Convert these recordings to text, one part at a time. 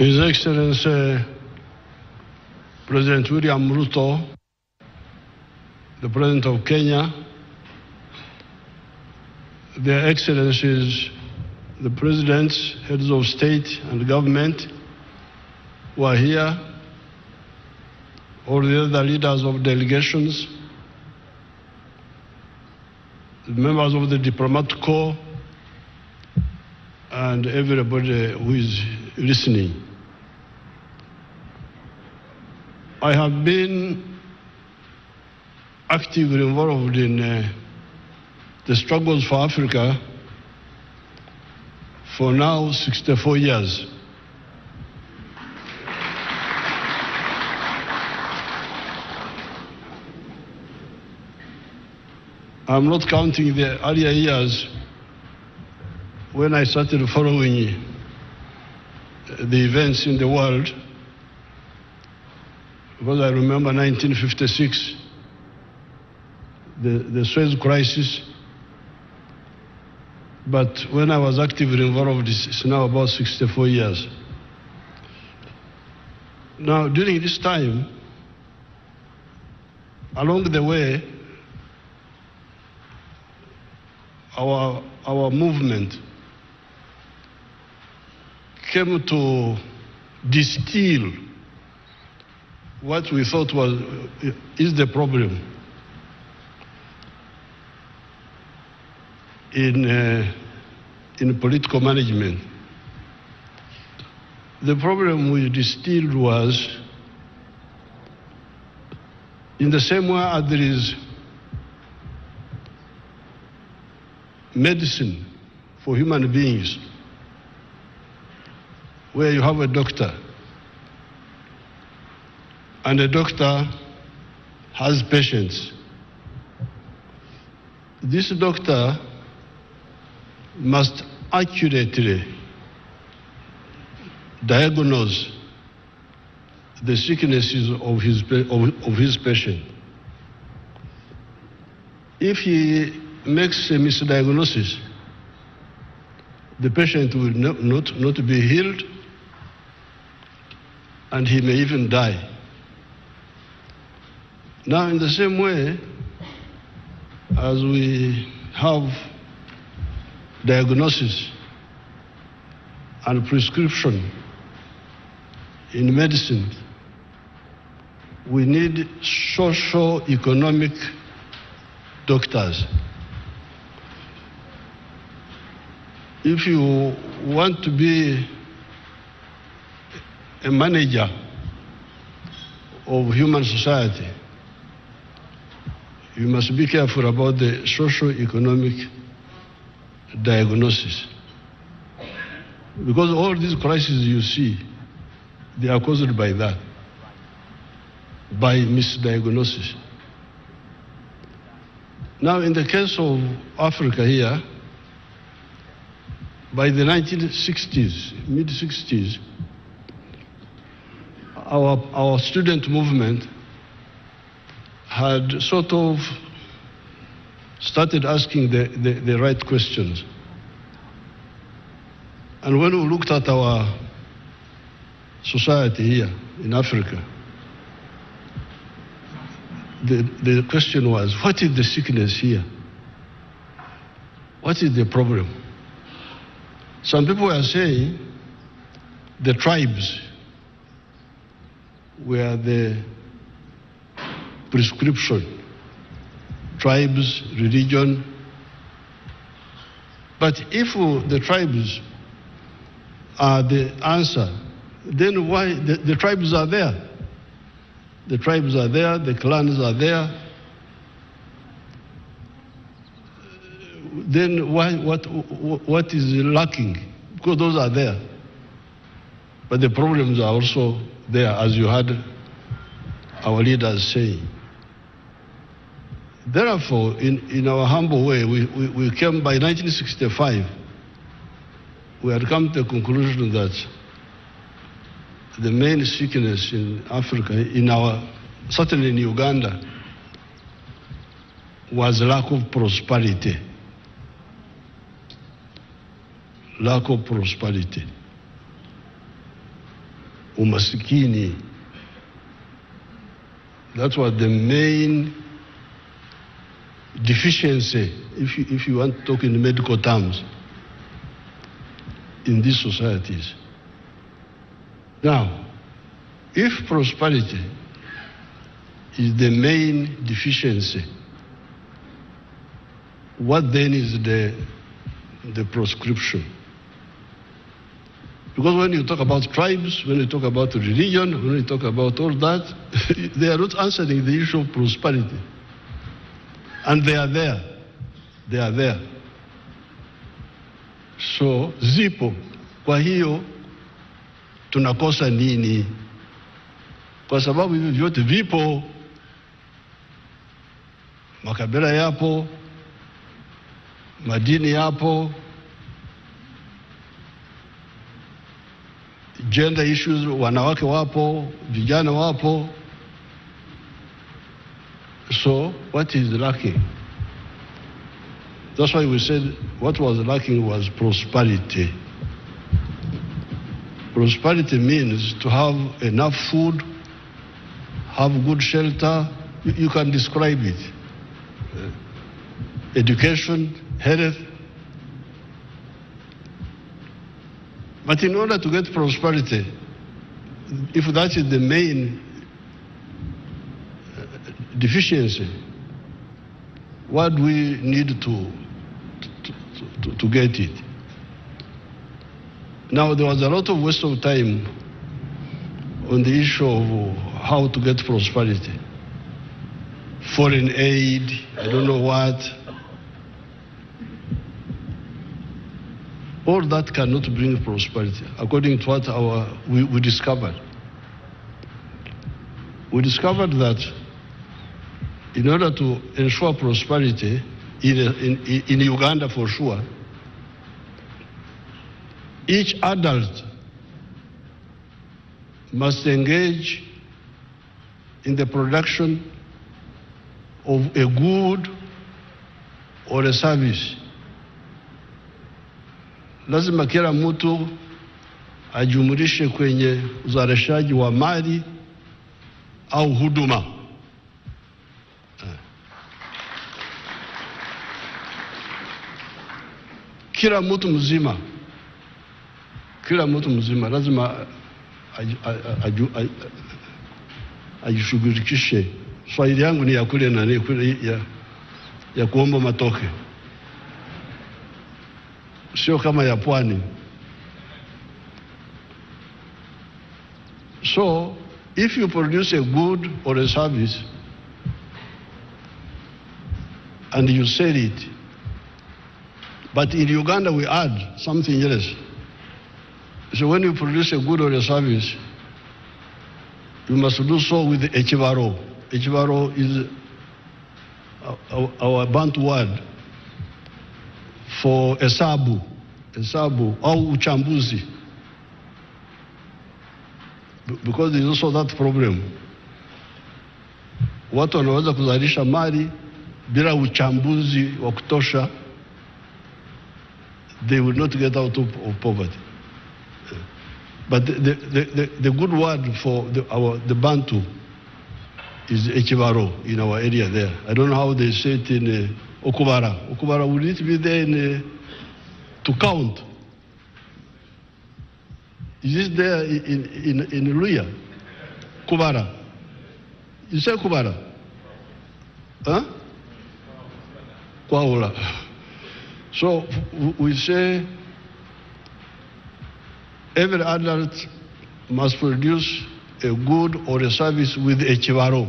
His Excellency President William Ruto, the President of Kenya, Their Excellencies, the Presidents, Heads of State and Government who are here, all the other leaders of delegations, the members of the diplomatic corps, and everybody who is listening. I have been actively involved in the struggles for Africa for now 64 years. I'm not counting the earlier years when I started following the events in the world, because I remember 1956, the Suez crisis. But when I was actively involved, it's now about 64 years. Now, during this time, along the way, our movement came to distill what we thought is the problem in political management. The problem we distilled was, in the same way as there is medicine for human beings, where you have a doctor, and the doctor has patients. This doctor must accurately diagnose the sicknesses of his patient. If he makes a misdiagnosis, the patient will not be healed, and he may even die. Now, in the same way, as we have diagnosis and prescription in medicine, we need socio-economic doctors. If you want to be a manager of human society, you must be careful about the socio-economic diagnosis. Because all these crises you see, they are caused by that, by misdiagnosis. Now, in the case of Africa here, by the 1960s, mid-60s, our student movement had sort of started asking the right questions. And when we looked at our society here in Africa, the question was, what is the sickness here? What is the problem? Some people are saying the tribes were the prescription, tribes, religion. But if the tribes are the answer, then why the tribes are there? The tribes are there, the clans are there. Then what is lacking? Because those are there. But the problems are also there, as you heard our leaders saying. Therefore, in our humble way, we came by 1965, we had come to the conclusion that the main sickness in Africa, certainly in Uganda, was lack of prosperity. Lack of prosperity. umasikini. That was the main deficiency, if you want to talk in medical terms, in these societies. Now, if prosperity is the main deficiency, what then is the prescription? Because when you talk about tribes, when you talk about religion, when you talk about all that, they are not answering the issue of prosperity. And they are there. They are there. So, zipo. Kwa hiyo, tunakosa nini? Kwa sababu hivi vyote vipo. Makabila yapo. Madini yapo. Gender issues, wanawake wapo, vijana wapo. So, what is lacking? That's why we said what was lacking was prosperity. Prosperity means to have enough food, have good shelter. You can describe it. Education, health. But in order to get prosperity, if that is the main deficiency, what do we need to get it? Now, there was a lot of waste of time on the issue of how to get prosperity. Foreign aid, I don't know what. All that cannot bring prosperity, according to what we discovered. We discovered that in order to ensure prosperity, in Uganda for sure, each adult must engage in the production of a good or a service. Lazima kila mtu ajumulishe kwenye uzalishaji wa mali au huduma. Kila mtu mzima lazima ajishughulikishe. Swahili yangu ni ya kule na kule ya kuomba matoke. Sio kama ya pwani. So, if you produce a good or a service and you sell it, but in Uganda we add something else. So when you produce a good or a service, you must do so with echivaro. Echivaro is our Bantu word for hesabu au uchambuzi. Because there is also that problem. Watu wanaweza kuzalisha mali bila uchambuzi wa kutosha, they will not get out of poverty. But the good word for the Bantu is echivaro in our area there. I don't know how they say it in Okubara. Okubara, would it be there to count? Is this there in Luya? Kubara. You say Kubara? Huh? Kwaula. So we say every adult must produce a good or a service with a chivaro.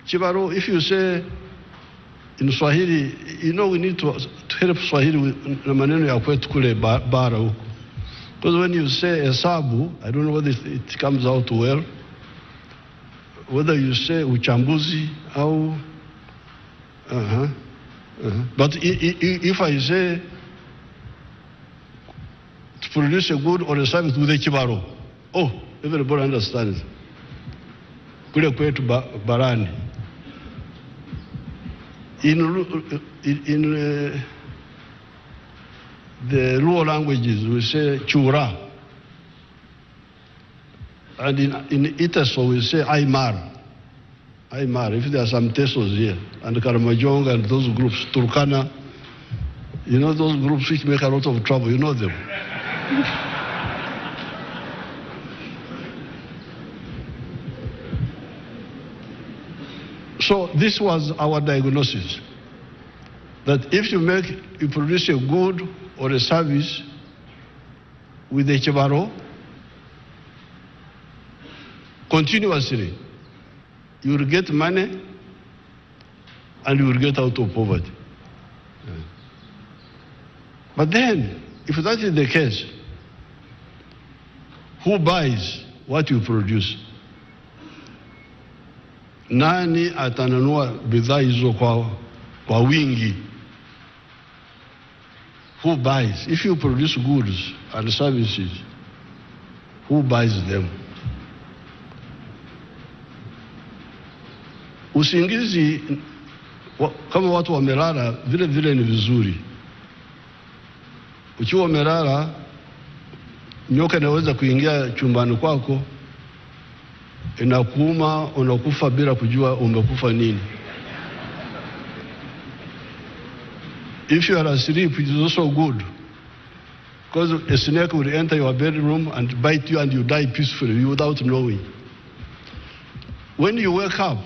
Chivaro, if you say in Swahili, you know we need to help Swahili with maneno ya kwetu kule bara huko. Because when you say hesabu, I don't know whether it comes out well, whether you say uchambuzi au But if I say to produce a good or a service with a chibaro, oh, everybody understands. Kule kwetu barani. In the Luo languages, we say chura. And in Itaso, we say Aymar. Aymar, if there are some Tesos here, and Karamajong and those groups, Turkana, you know those groups which make a lot of trouble, you know them. So this was our diagnosis, that if you produce a good or a service with a Chevaro continuously, you will get money and you will get out of poverty. But then, if that is the case, who buys what you produce? Nani atanunua bidhaa hizo kwa wingi? Who buys? If you produce goods and services, who buys them? Usingizi kama watu wamelala vile vile ni vizuri. Ukiwa umelala, nyoka inaweza kuingia chumbani kwako, inakuuma, unakufa bila kujua umekufa nini. If you are asleep, it is also good, because a snake will enter your bedroom and bite you and you die peacefully without knowing. When you wake up,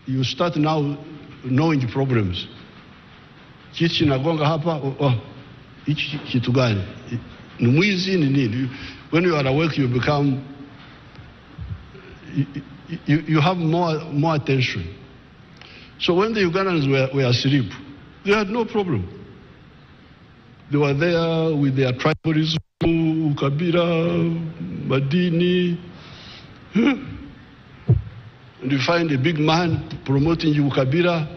you start now knowing the problems. Kichi nagonga hapa, hichi kitu gani? Ni mwizi ni nini? When you are awake, you become, you have more attention. So when the Ugandans were asleep, they had no problem. They were there with their tribalism, Kabila, Madini. And you find a big man promoting Kabila.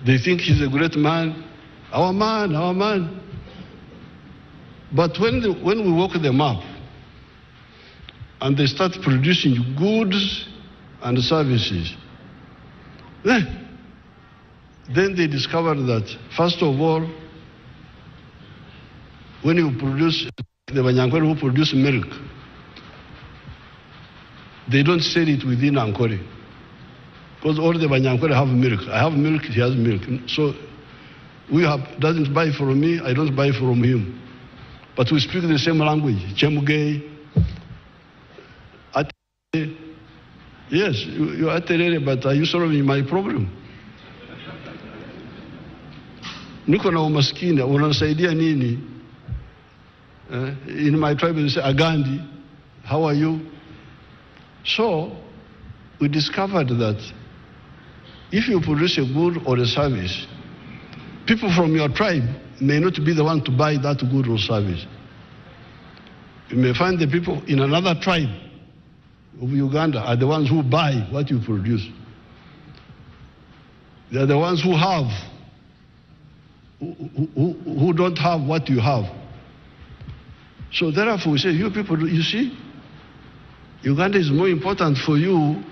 They think he's a great man. Our man, our man. But when we walk them up and they start producing goods and services, then they discover that, first of all, when you produce, the Banyankore who produce milk, they don't sell it within Ankore. Because all the Banyankore have milk. I have milk, he has milk. So doesn't buy from me, I don't buy from him. But we speak the same language. Chemuge, Atere. Yes, you are Atere, but are you solving my problem? Niko na umaskini, unasaidia nini? In my tribe they say, Agandi, how are you? So, we discovered that if you produce a good or a service, people from your tribe may not be the one to buy that good or service. You may find the people in another tribe of Uganda are the ones who buy what you produce. They are the ones who have, who don't have what you have. So therefore we say, you people, you see, Uganda is more important for you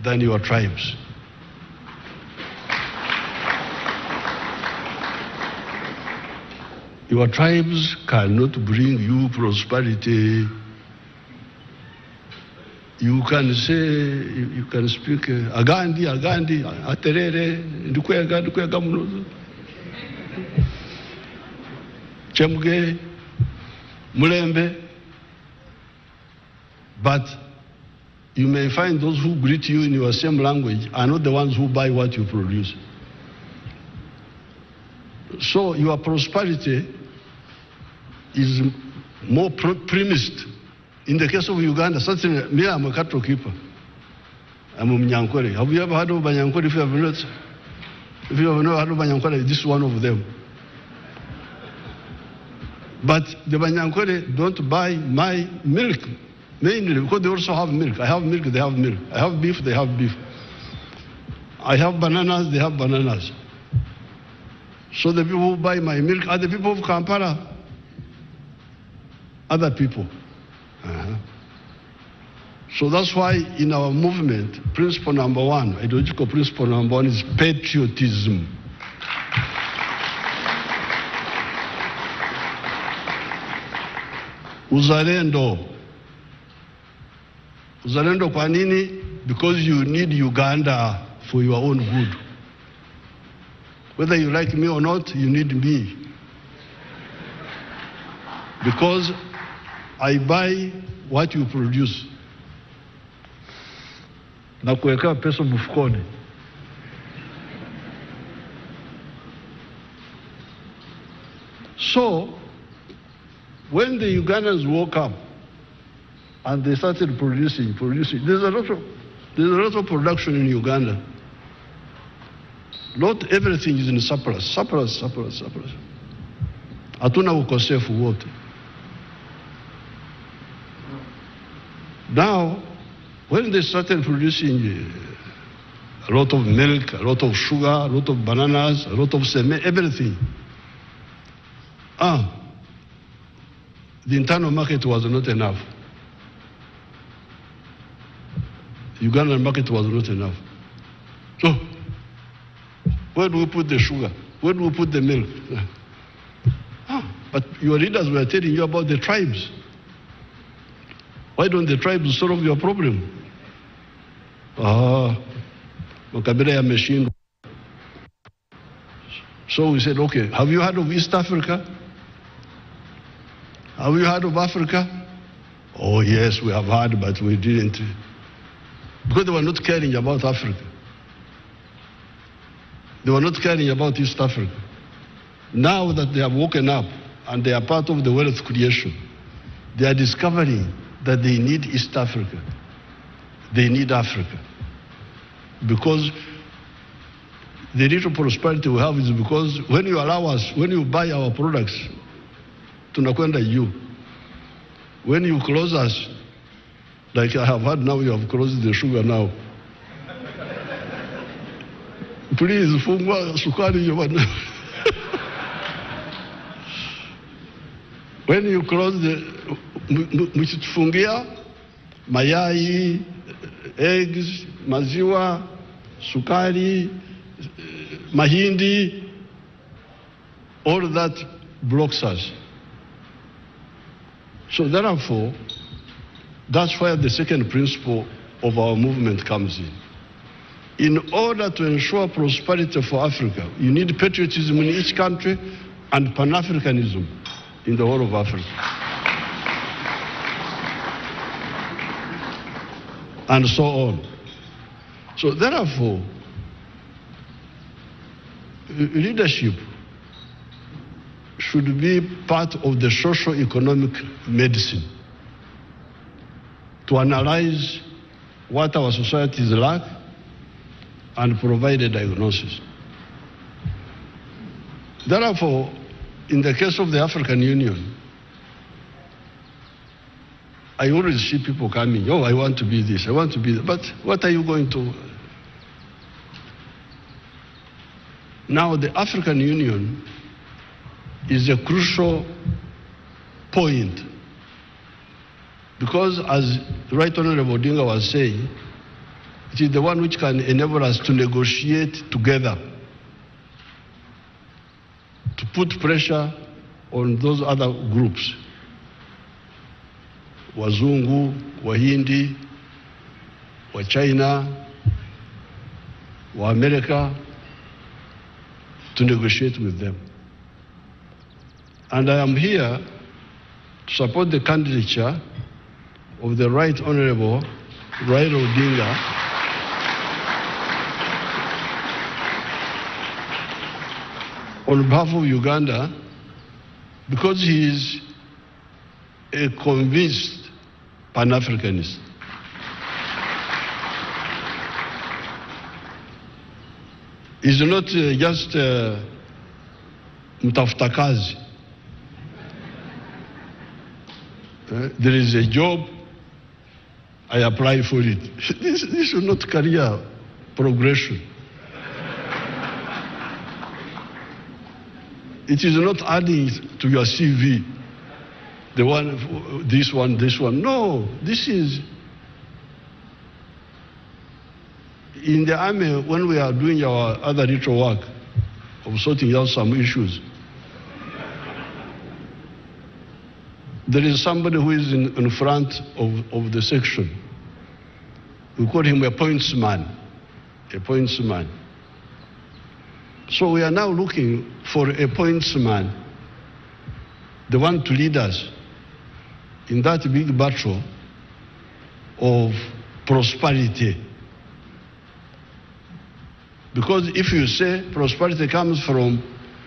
than your tribes. Your tribes cannot bring you prosperity. You can say, you can speak Agandi, Aterere, Ndukwega Munozo, Chemuge, Mulembe. But you may find those who greet you in your same language are not the ones who buy what you produce. So your prosperity is more premised. In the case of Uganda, certainly, me, I'm a cattle keeper. I'm a Mnyankore. Have you ever heard of Banyankore? If you have not heard of Banyankore, this is one of them. But the Banyankore don't buy my milk, mainly because they also have milk. I have milk, they have milk. I have beef, they have beef. I have bananas, they have bananas. So the people who buy my milk are the people of Kampala. Other people. So that's why in our movement, principle number one, ideological principle number one is patriotism. Uzalendo. Uzalendo kwa nini? Because you need Uganda for your own good. Whether you like me or not, you need me. Because I buy what you produce. Na kuweka pesa mfukoni. So, when the Ugandans woke up and they started producing, there's a lot of production in Uganda. Not everything is in surplus. Hatuna ukosefu wote. Now, when they started producing a lot of milk, a lot of sugar, a lot of bananas, a lot of cement, everything, the internal market was not enough. The Ugandan market was not enough. So, where do we put the sugar? Where do we put the milk? But your leaders were telling you about the tribes. Why don't the tribes solve your problem? Makabila yameshindwa. So we said, okay, have you heard of East Africa? Have you heard of Africa? Oh yes, we have heard, but we didn't. Because they were not caring about Africa. They were not caring about East Africa. Now that they have woken up and they are part of the wealth creation, they are discovering that they need East Africa. They need Africa. Because the little prosperity we have is because when you allow us, when you buy our products, tunakwenda you. When you close us, like I have heard now, you have closed the sugar now. Please, fungwa sukari yobana. When you close the, mchitufungia mayai, eggs, maziwa, sukari, mahindi, all that blocks us. So therefore, that's where the second principle of our movement comes in. In order to ensure prosperity for Africa, you need patriotism in each country and Pan-Africanism in the whole of Africa. And so on. So therefore, leadership should be part of the socio-economic medicine to analyze what our societies lack and provide a diagnosis. Therefore, in the case of the African Union, I always see people coming, oh, I want to be this, I want to be that. But what are you going to? Now, the African Union is a crucial point because, as Right Honorable Odinga was saying, it is the one which can enable us to negotiate together, to put pressure on those other groups, Wazungu, Wahindi, wa China, wa America, to negotiate with them. And I am here to support the candidature of the Right Honorable Raila Odinga on behalf of Uganda, because he is a convinced Pan-Africanist. He's not just mtafuta kazi. There is a job, I apply for it. This is not career progression. It is not adding to your CV, the one, this one, this one. No, this is, in the army, when we are doing our other little work of sorting out some issues, there is somebody who is in front of the section. We call him a pointsman, a pointsman. So we are now looking for a pointsman, the one to lead us in that big battle of prosperity. Because if you say prosperity comes from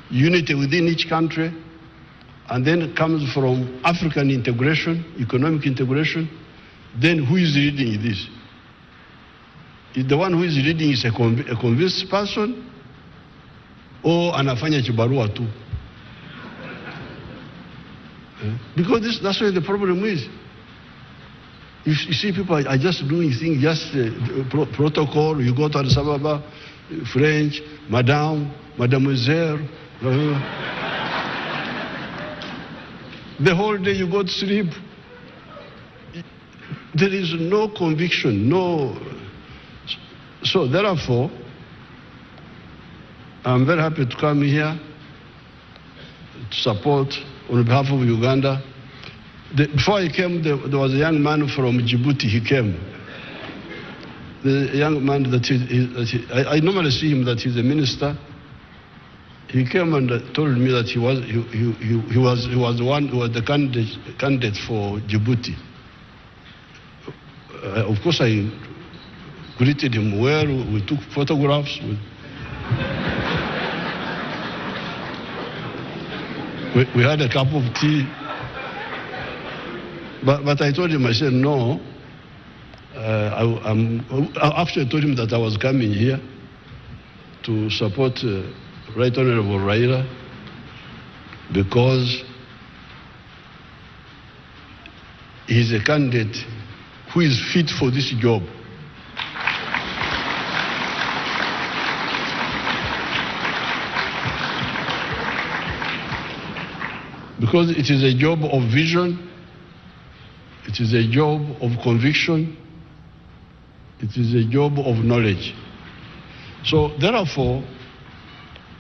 unity within each country, and then it comes from African integration, economic integration, then who is leading this? Is the one who is leading is a convinced person, or anafanya chibarua tu? Because that's where the problem is. You see, people are just doing things, just protocol. You go to Addis Ababa, French, Madame, Mademoiselle. The whole day you go to sleep. There is no conviction, no. So therefore, I'm very happy to come here to support on behalf of Uganda. Before I came, there was a young man from Djibouti. He came. The young man that I normally see him that he's a minister. He came and told me that he was the one who was the candidate for Djibouti. Of course, I greeted him well. We took photographs. We had a cup of tea. But I told him, I said, no. I actually told him that I was coming here to support Right Honorable Raila because he's a candidate who is fit for this job. Because it is a job of vision, it is a job of conviction, it is a job of knowledge. So therefore,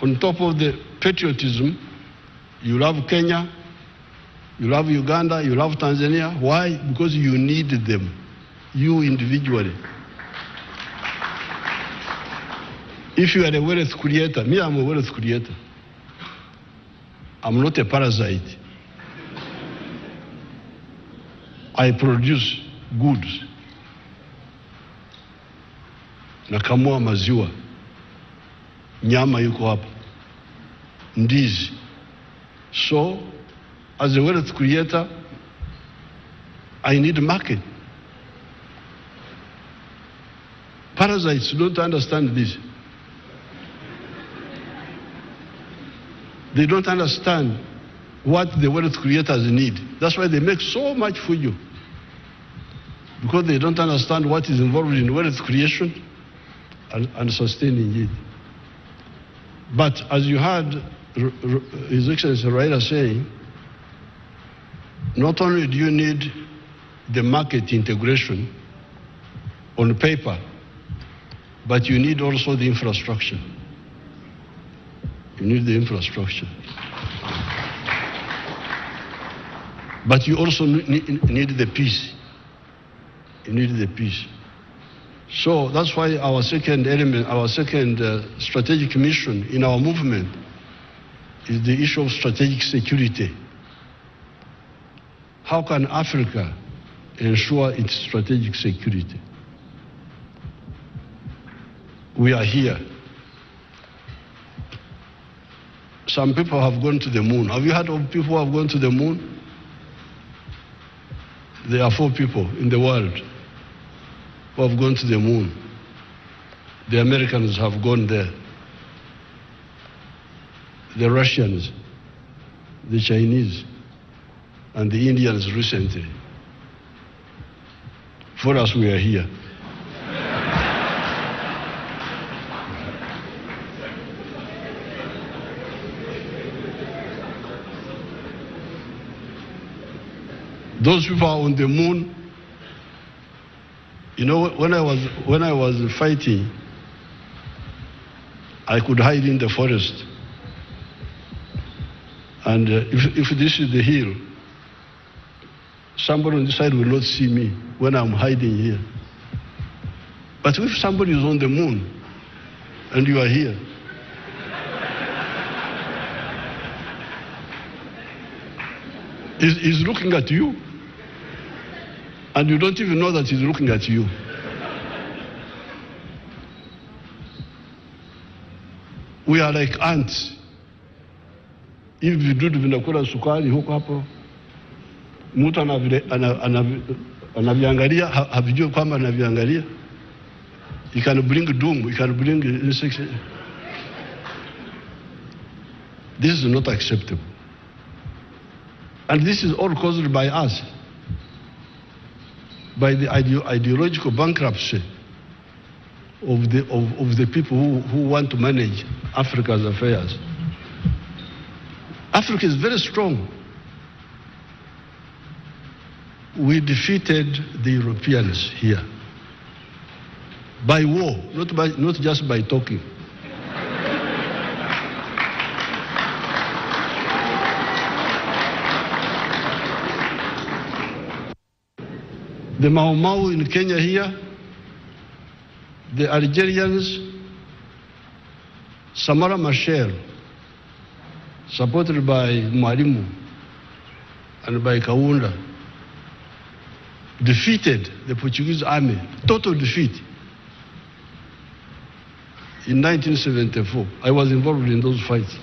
on top of the patriotism, you love Kenya, you love Uganda, you love Tanzania. Why? Because you need them, you individually. If you are a wealth creator, me, I'm a wealth creator. I'm not a parasite. I produce goods. Nakamua maziwa. Nyama yuko hapa. Ndizi. So, as a wealth creator, I need a market. Parasites don't understand this. They don't understand what the wealth creators need. That's why they make so much for you. Because they don't understand what is involved in wealth creation and sustaining it. But as you heard His Excellency Raila saying, not only do you need the market integration on paper, but you need also the infrastructure. You need the infrastructure. But you also need the peace. You need the peace. So that's why our second element, our second strategic mission in our movement is the issue of strategic security. How can Africa ensure its strategic security? We are here. Some people have gone to the moon. Have you heard of people who have gone to the moon? There are 4 people in the world who have gone to the moon. The Americans have gone there. The Russians, the Chinese, and the Indians recently. For us, we are here. Those people are on the moon. You know, when I was fighting, I could hide in the forest. And if this is the hill, somebody on this side will not see me when I'm hiding here. But if somebody is on the moon and you are here, he's looking at you, and you don't even know that he's looking at you. We are like ants. Hivi vidudu vinakula sukari huko hapo, mtu anaviangalia, havijui kwamba anaviangalia. You can bring doom, you can bring insects. This is not acceptable. And this is all caused by us, by the ideological bankruptcy of the people who want to manage Africa's affairs. Africa is very strong. We defeated the Europeans here by war, not just by talking. The Mau Mau in Kenya here, the Algerians, Samara Machel, supported by Mwalimu and by Kaunda, defeated the Portuguese army, total defeat, in 1974. I was involved in those fights.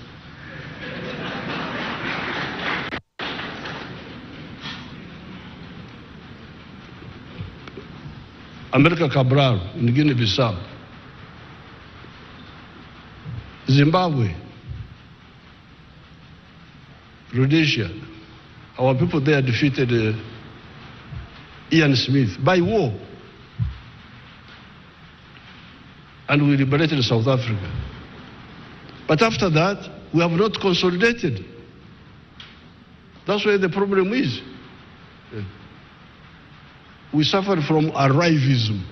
America Cabral in Guinea-Bissau, Zimbabwe, Rhodesia. Our people there defeated Ian Smith by war. And we liberated South Africa. But after that, we have not consolidated. That's where the problem is. We suffer from arrivism.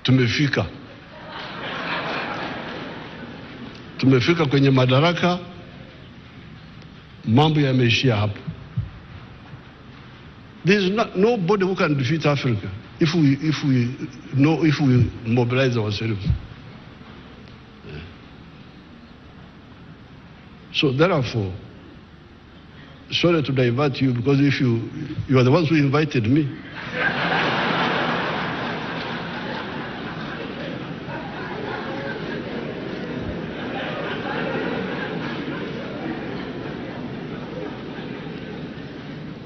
Tumefika. Tumefika kwenye madaraka, mambo yameishia hapo. There is nobody who can defeat Africa if we mobilize ourselves. So therefore, sorry to divert you, because if you are the ones who invited me.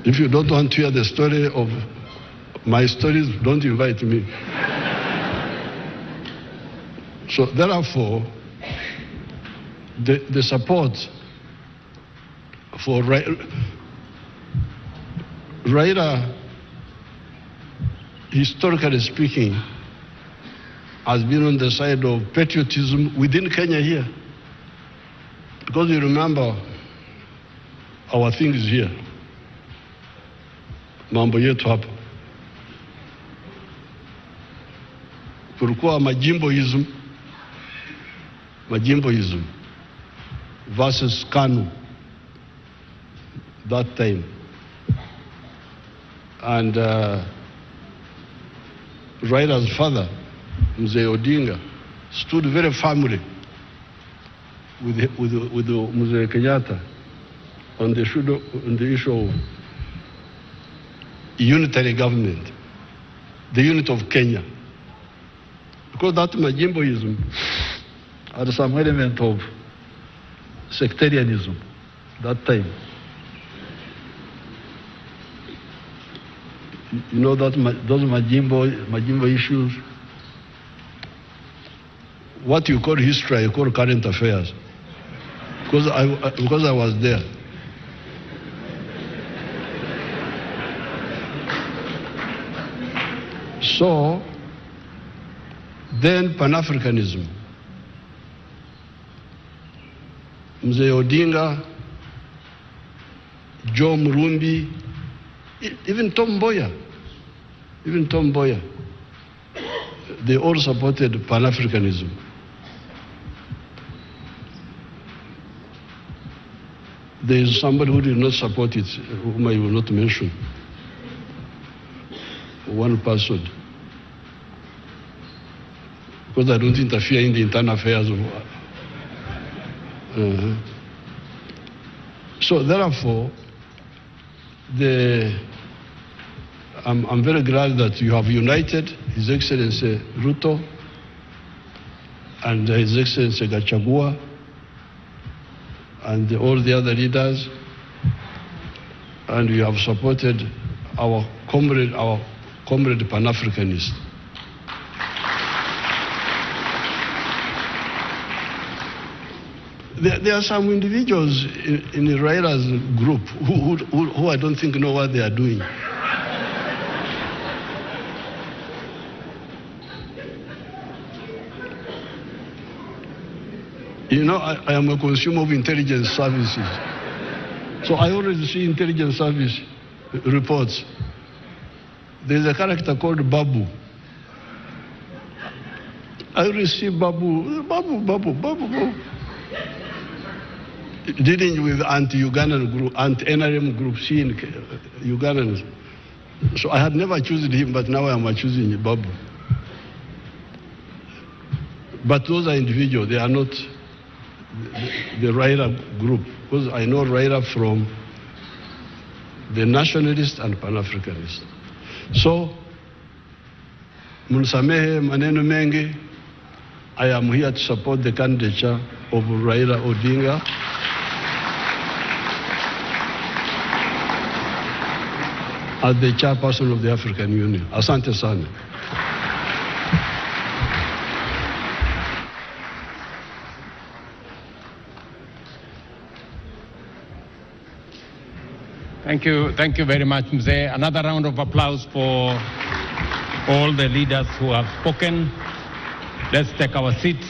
If you don't want to hear the story of my stories, don't invite me. So therefore, the support for Raila, historically speaking, has been on the side of patriotism within Kenya here. Because you remember our things here. Mambo yetu hapa. Kulikuwa majimboism versus KANU that time. And Raila's father, Mzee Odinga, stood very firmly with Mzee Kenyatta on the issue of unitary government, the unit of Kenya. Because that majimboism had some element of sectarianism that time. You know that those majimbo issues, what you call history, I call current affairs. Because I was there. So, then Pan-Africanism. Mzee Odinga, Joe Murumbi, even Tom Mboya, they all supported Pan-Africanism. There is somebody who did not support it, whom I will not mention. one person, because I don't interfere in the internal affairs of. So therefore, I'm very glad that you have united His Excellency Ruto and His Excellency Gachagua and all the other leaders, and you have supported our comrade Pan-Africanist. There are some individuals in Raila's group who I don't think know what they are doing. You know, I am a consumer of intelligence services. So I always see intelligence service reports. There's a character called Babu. I always see Babu. Dealing with anti-Ugandan group, anti-NRM groups in Ugandans. So I had never chosen him, but now I am choosing Babu. But those are individuals, they are not the Raila group, because I know Raila from the nationalist and Pan-Africanist. So, Munisamehe maneno mengi, I am here to support the candidature of Raila Odinga. As the chairperson of the African Union. Asante sana. Thank you very much, Mzee. Another round of applause for all the leaders who have spoken. Let's take our seats.